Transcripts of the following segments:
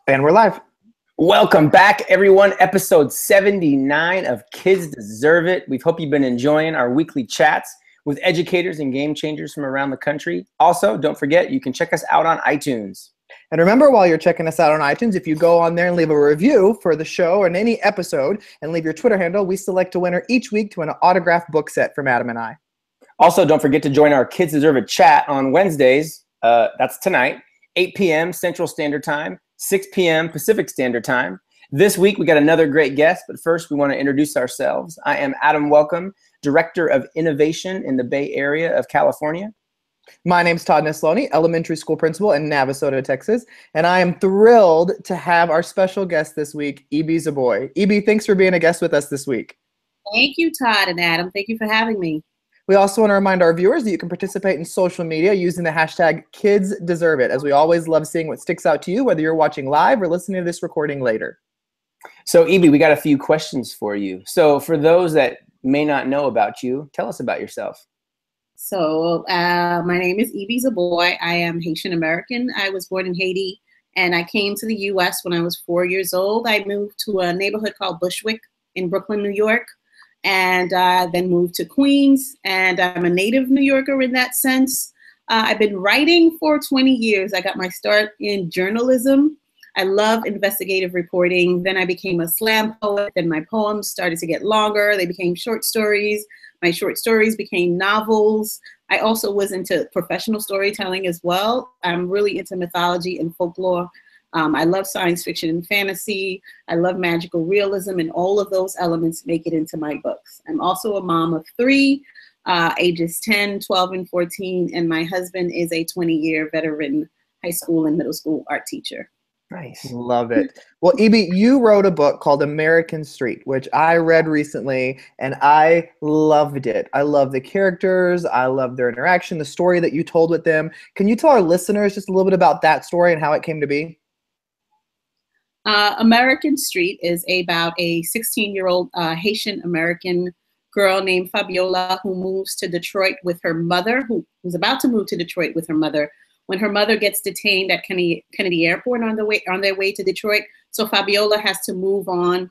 And we're live. Welcome back, everyone. Episode 79 of Kids Deserve It. We hope you've been enjoying our weekly chats with educators and game changers from around the country. Also, don't forget, you can check us out on iTunes. And remember, while you're checking us out on iTunes, if you go on there and leave a review for the show and any episode and leave your Twitter handle, we select a winner each week to win an autographed book set from Adam and I. Also, don't forget to join our Kids Deserve It chat on Wednesdays. That's tonight, 8 p.m. Central Standard Time. 6 p.m. Pacific Standard Time. This week, we got another great guest, but first, we want to introduce ourselves. I am Adam Welcome, Director of Innovation in the Bay Area of California. My name's Todd Neslony, Elementary School Principal in Navasota, Texas, and I am thrilled to have our special guest this week, Ibi Zoboi. Ibi, thanks for being a guest with us this week. Thank you, Todd and Adam. Thank you for having me. We also want to remind our viewers that you can participate in social media using the hashtag KidsDeserveIt, as we always love seeing what sticks out to you, whether you're watching live or listening to this recording later. So, Ibi, we got a few questions for you. So, for those that may not know about you, tell us about yourself. So, my name is Ibi Zoboi. I am Haitian American. I was born in Haiti, and I came to the U.S. when I was 4 years old. I moved to a neighborhood called Bushwick in Brooklyn, New York. And then moved to Queens, and I'm a native New Yorker in that sense. I've been writing for 20 years. I got my start in journalism. I love investigative reporting. Then I became a slam poet. Then my poems started to get longer. They became short stories. My short stories became novels. I also was into professional storytelling as well. I'm really into mythology and folklore. I love science fiction and fantasy. I love magical realism, and all of those elements make it into my books. I'm also a mom of 3, ages 10, 12, and 14, and my husband is a 20-year veteran high school and middle school art teacher. Nice. Love it. Well, Ibi, you wrote a book called American Street, which I read recently, and I loved it. I love the characters. I love their interaction, the story that you told with them. Can you tell our listeners just a little bit about that story and how it came to be? American Street is about a 16-year-old Haitian American girl named Fabiola who moves to Detroit with her mother, who was about to move to Detroit with her mother, when her mother gets detained at Kennedy Airport on their way to Detroit. So Fabiola has to move on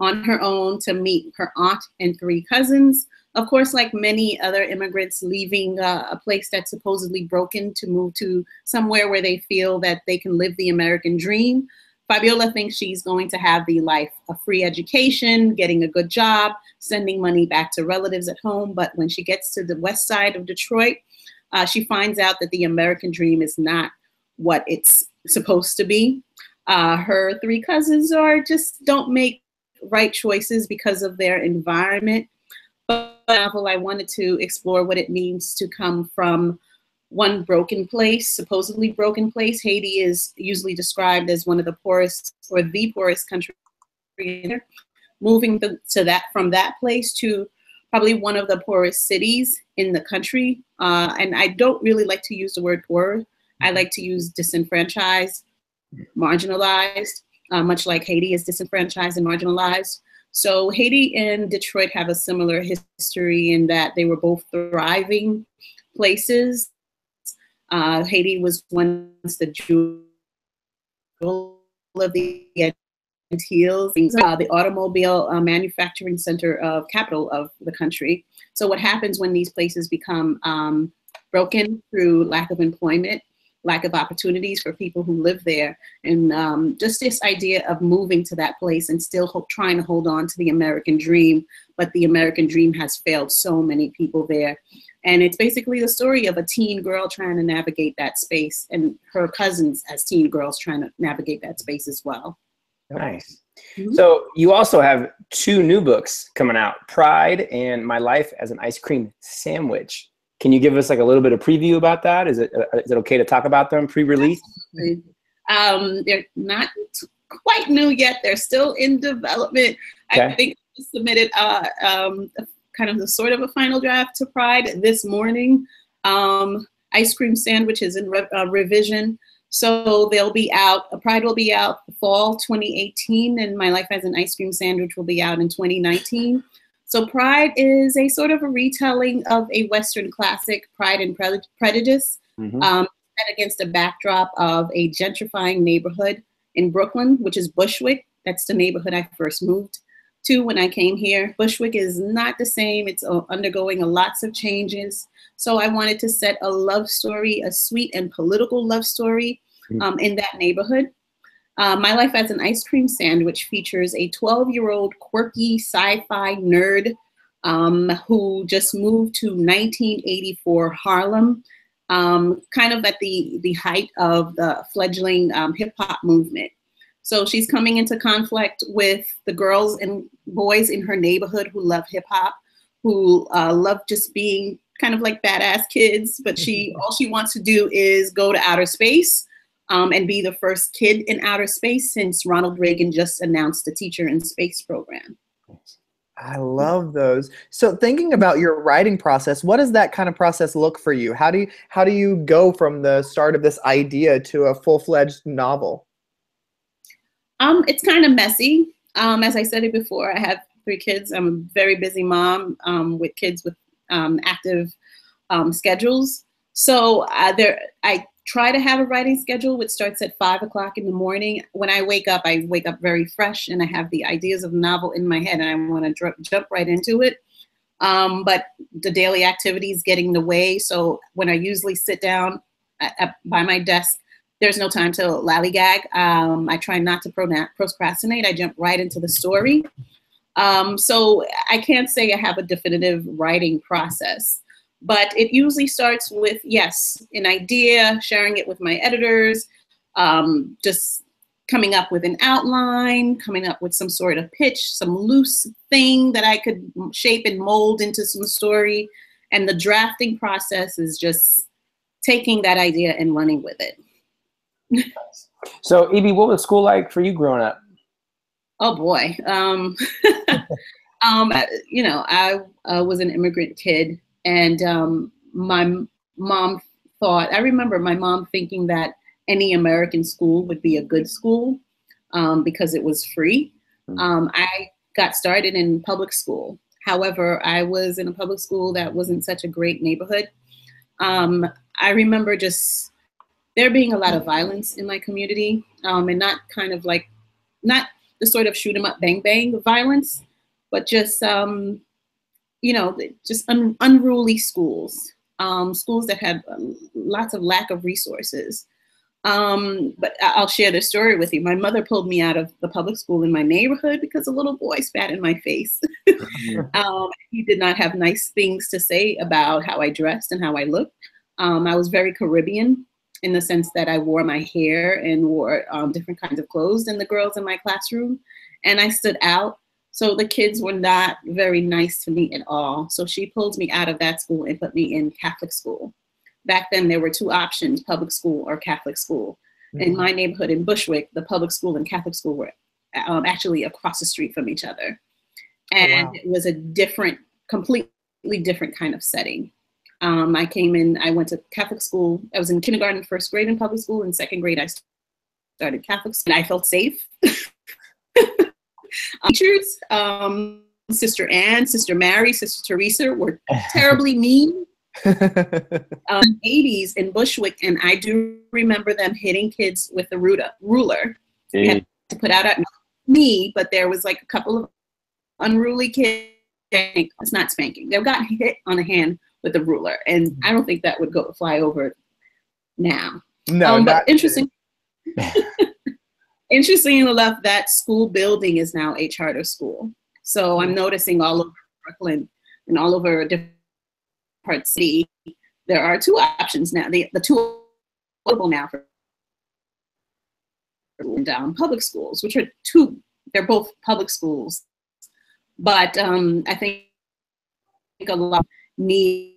her own to meet her aunt and 3 cousins. Of course, like many other immigrants leaving a place that's supposedly broken to move to somewhere where they feel that they can live the American dream. Fabiola thinks she's going to have the life of free education, getting a good job, sending money back to relatives at home. But when she gets to the west side of Detroit, she finds out that the American dream is not what it's supposed to be. Her 3 cousins don't make right choices because of their environment. But I wanted to explore what it means to come from one broken place, supposedly broken place. Haiti is usually described as one of the poorest or the poorest country. Moving from that place to probably one of the poorest cities in the country. And I don't really like to use the word poor. I like to use disenfranchised, marginalized, much like Haiti is disenfranchised and marginalized. So Haiti and Detroit have a similar history in that they were both thriving places. Haiti was once the jewel of the Antilles, the automobile manufacturing center of capital of the country. So what happens when these places become broken through lack of employment, lack of opportunities for people who live there, and just this idea of moving to that place and still trying to hold on to the American dream, but the American dream has failed so many people there. And it's basically the story of a teen girl trying to navigate that space and her cousins as teen girls trying to navigate that space as well. Nice. Mm-hmm. So you also have 2 new books coming out, Pride and My Life as an Ice Cream Sandwich. Can you give us like a little bit of preview about that? Is it okay to talk about them pre-release? They're not quite new yet. They're still in development. Okay. I think I submitted kind of the sort of a final draft to Pride this morning. Ice Cream Sandwich is in revision. So they'll be out, Pride will be out fall 2018, and My Life as an Ice Cream Sandwich will be out in 2019. So Pride is a sort of a retelling of a Western classic, Pride and Prejudice, set against a backdrop of a gentrifying neighborhood in Brooklyn, which is Bushwick. That's the neighborhood I first moved to when I came here. Bushwick is not the same. It's undergoing lots of changes. So I wanted to set a love story, a sweet and political love story in that neighborhood. My Life as an Ice Cream Sandwich features a 12-year-old quirky sci-fi nerd who just moved to 1984 Harlem, kind of at the height of the fledgling hip hop movement. So she's coming into conflict with the girls and boys in her neighborhood who love hip hop, who love just being kind of like badass kids, but all she wants to do is go to outer space and be the first kid in outer space since Ronald Reagan just announced the Teacher in Space program. I love those. So thinking about your writing process, what does that kind of process look for you? How do you go from the start of this idea to a full-fledged novel? It's kind of messy. As I said it before, I have 3 kids. I'm a very busy mom with kids with active schedules. So I try to have a writing schedule which starts at 5 o'clock in the morning. When I wake up very fresh and I have the ideas of the novel in my head and I want to jump right into it. But the daily activities get in the way. So when I usually sit down by my desk, there's no time to lollygag. I try not to procrastinate. I jump right into the story. So I can't say I have a definitive writing process. But it usually starts with, yes, an idea, sharing it with my editors, just coming up with an outline, coming up with some sort of pitch, some loose thing that I could shape and mold into some story. And the drafting process is just taking that idea and running with it. So, Evie, what was school like for you growing up? Oh, boy. You know, I was an immigrant kid. And my mom I remember my mom thinking that any American school would be a good school because it was free. I got started in public school. However, I was in a public school that wasn't such a great neighborhood. I remember just there being a lot of violence in my community and not the sort of shoot 'em up, bang, bang violence, but just you know, just unruly schools, schools that had lots of lack of resources. But I'll share this story with you. My mother pulled me out of the public school in my neighborhood because a little boy spat in my face. He did not have nice things to say about how I dressed and how I looked. I was very Caribbean in the sense that I wore my hair and wore different kinds of clothes than the girls in my classroom. And I stood out. So the kids were not very nice to me at all. So she pulled me out of that school and put me in Catholic school. Back then, there were 2 options, public school or Catholic school. In my neighborhood in Bushwick, the public school and Catholic school were actually across the street from each other. And It was a completely different kind of setting. I went to Catholic school. I was in kindergarten, 1st grade in public school. In 2nd grade, I started Catholic school. And I felt safe. Teachers, Sister Anne, Sister Mary, Sister Teresa were terribly mean. 80s in Bushwick, and I do remember them hitting kids with a ruler. They had to put out at me, but there was like a couple of unruly kids. It's not spanking. They got hit on the hand with a ruler, and I don't think that would fly over now. No, but interesting. Interesting enough, that school building is now a charter school. So I'm noticing all over Brooklyn and all over different parts of the city, there are 2 options now. The 2 available now for public schools, which are 2. They're both public schools, but I think a lot need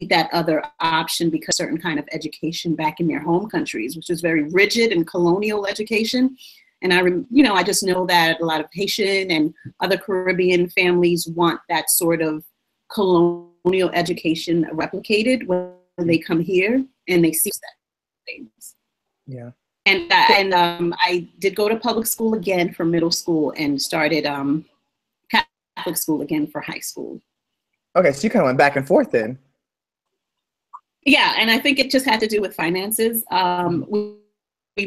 that other option because certain kind of education back in their home countries, which is very rigid and colonial education. And I just know that a lot of Haitian and other Caribbean families want that sort of colonial education replicated when they come here and they see that things. Yeah. And I did go to public school again for middle school and started Catholic school again for high school. Okay, so you kind of went back and forth then. Yeah, and I think it just had to do with finances.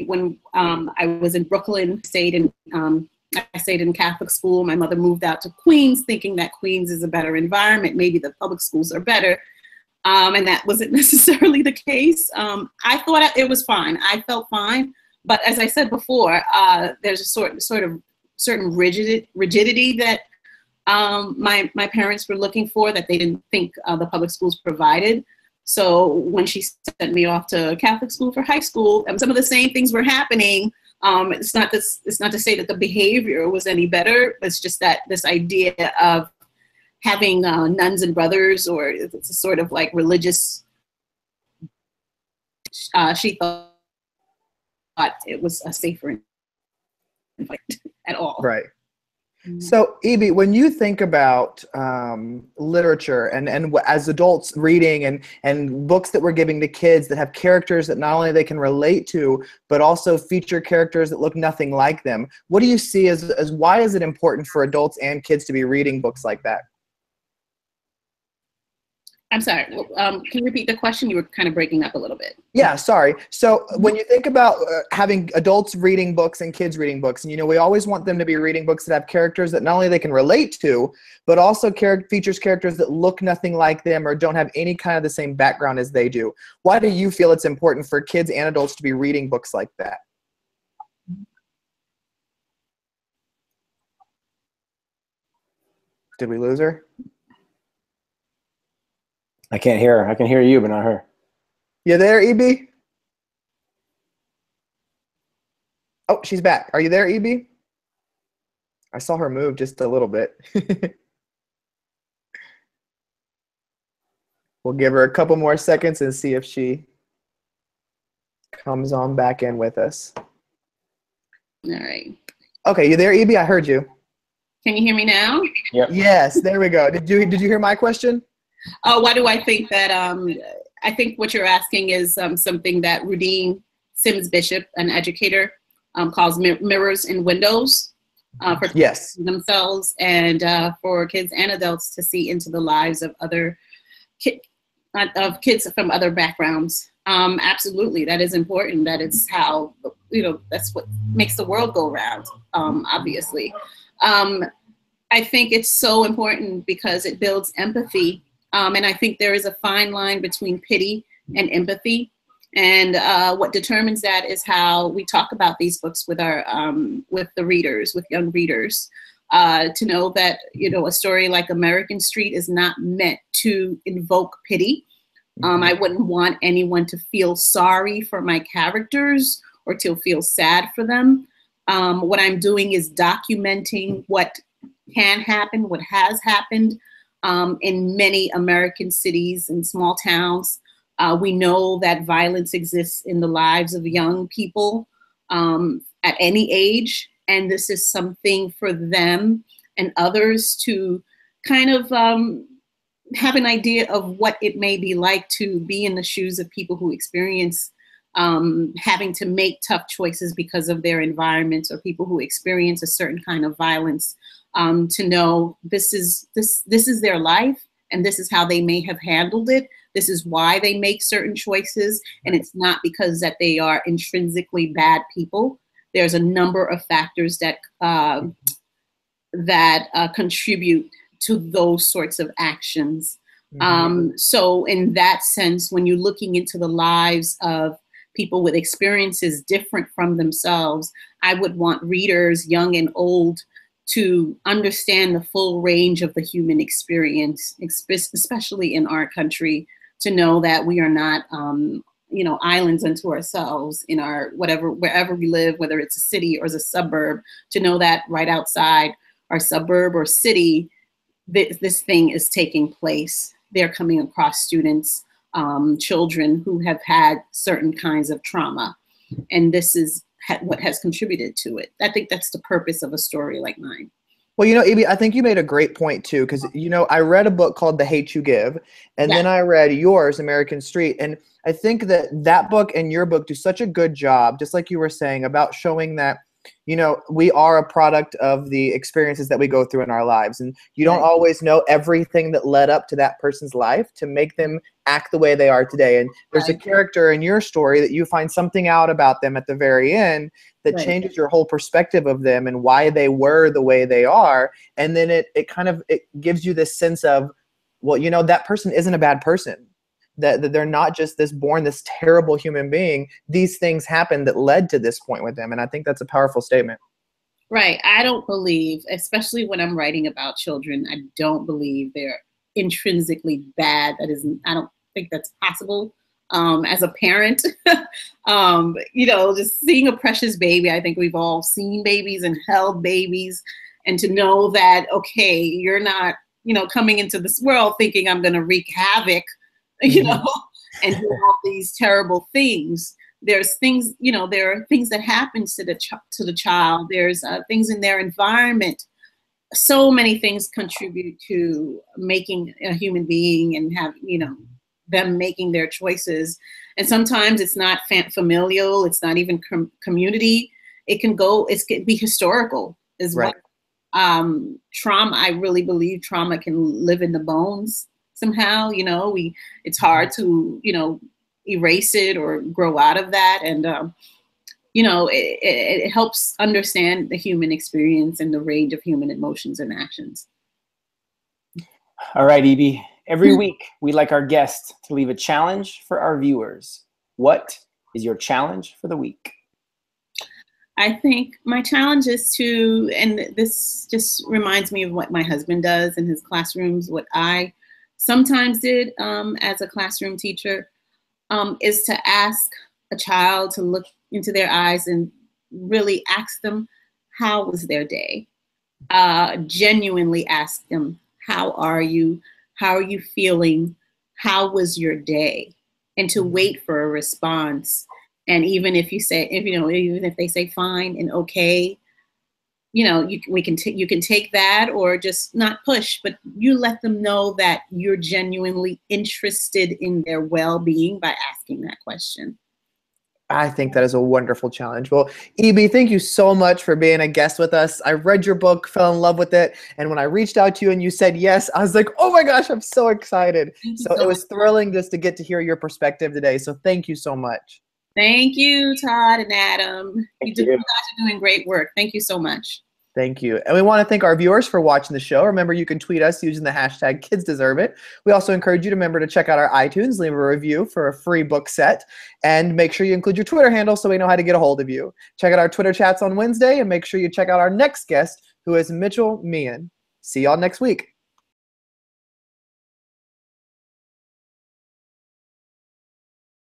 when I was in Brooklyn, I stayed in Catholic school. My mother moved out to Queens, thinking that Queens is a better environment. Maybe the public schools are better. And that wasn't necessarily the case. I thought it was fine. I felt fine. But as I said before, there's a sort of certain rigidity that my parents were looking for that they didn't think the public schools provided. So when she sent me off to Catholic school for high school, some of the same things were happening. It's not to say that the behavior was any better. It's just that this idea of having nuns and brothers, or it's a sort of like religious, she thought it was a safer environment at all. Right. So, Ibi, when you think about literature and as adults reading and books that we're giving to kids that have characters that not only they can relate to, but also feature characters that look nothing like them, what do you see as why is it important for adults and kids to be reading books like that? I'm sorry, can you repeat the question? You were kind of breaking up a little bit. Yeah, sorry. So when you think about having adults reading books and kids reading books, and we always want them to be reading books that have characters that not only they can relate to, but also features characters that look nothing like them or don't have any kind of the same background as they do. Why do you feel it's important for kids and adults to be reading books like that? Did we lose her? I can't hear her. I can hear you, but not her. You there, Ibi? Oh, she's back. Are you there, Ibi? I saw her move just a little bit. We'll give her a couple more seconds and see if she comes on back in with us. All right. Okay, you there, Ibi? I heard you. Can you hear me now? Yep. Yes, there we go. Did you hear my question? Why do I think that? I think what you're asking is something that Rudine Sims Bishop, an educator, calls mirrors and windows for yes. themselves and for kids and adults to see into the lives of other kids from other backgrounds. Absolutely, that is important. That is how, that's what makes the world go round, obviously. I think it's so important because it builds empathy. And I think there is a fine line between pity and empathy. And what determines that is how we talk about these books with with the readers, with young readers, to know that, a story like American Street is not meant to invoke pity. I wouldn't want anyone to feel sorry for my characters or to feel sad for them. What I'm doing is documenting what can happen, what has happened in many American cities and small towns. We know that violence exists in the lives of young people at any age, and this is something for them and others to kind of have an idea of what it may be like to be in the shoes of people who experience having to make tough choices because of their environments, or people who experience a certain kind of violence. To know this is their life, and this is how they may have handled it. This is why they make certain choices, and it's not because that they are intrinsically bad people. There's a number of factors that contribute to those sorts of actions. So in that sense, when you're looking into the lives of people with experiences different from themselves, I would want readers, young and old, to understand the full range of the human experience, especially in our country, to know that we are not, islands unto ourselves in our wherever we live, whether it's a city or as a suburb, to know that right outside our suburb or city, this thing is taking place. They're coming across students, children who have had certain kinds of trauma, and this is what has contributed to it. I think that's the purpose of a story like mine. Well, Ibi, I think you made a great point too, because I read a book called The Hate U Give, and then I read yours, American Street, and I think that book and your book do such a good job, just like you were saying, about showing that you know, we are a product of the experiences that we go through in our lives. And you don't always know everything that led up to that person's life to make them act the way they are today. And there's a character in your story that you find something out about them at the very end that changes your whole perspective of them and why they were the way they are. And then it kind of, it gives you this sense of, well, you know, that person isn't a bad person. That they're not just this terrible human being. These things happened that led to this point with them. And I think that's a powerful statement. Right. I don't believe, especially when I'm writing about children, I don't believe they're intrinsically bad. I don't think that's possible. As a parent, you know, just seeing a precious baby, I think we've all seen babies and held babies, and to know that, okay, you're not, you know, coming into this world thinking I'm going to wreak havoc, you know, and do all these terrible things. There's things, you know, there are things that happen to the child. There's things in their environment. So many things contribute to making a human being and have, you know, them making their choices. And sometimes it's not familial. It's not even community. It can be historical as well. Trauma, I really believe trauma can live in the bones somehow. You know, it's hard to, you know, erase it or grow out of that. And, you know, it helps understand the human experience and the range of human emotions and actions. All right, Evie. Every week, we'd like our guests to leave a challenge for our viewers. What is your challenge for the week? I think my challenge is to, and this just reminds me of what my husband does in his classrooms, what I sometimes did as a classroom teacher, is to ask a child to look into their eyes and really ask them, how was their day? Genuinely ask them, how are you? How are you feeling? How was your day? And to wait for a response. And even if you say, even if they say fine and okay, you know, you can take that, or just not push, but you let them know that you're genuinely interested in their well-being by asking that question. I think that is a wonderful challenge. Well, E.B., thank you so much for being a guest with us. I read your book, fell in love with it. And when I reached out to you and you said yes, I was like, oh my gosh, I'm so excited. So it was thrilling just to get to hear your perspective today. So thank you so much. Thank you, Todd and Adam. You guys are doing great work. Thank you so much. Thank you. And we want to thank our viewers for watching the show. Remember, you can tweet us using the hashtag KidsDeserveIt. We also encourage you to remember to check out our iTunes, leave a review for a free book set, and make sure you include your Twitter handle so we know how to get a hold of you. Check out our Twitter chats on Wednesday, and make sure you check out our next guest, who is Mitchell Meehan. See y'all next week.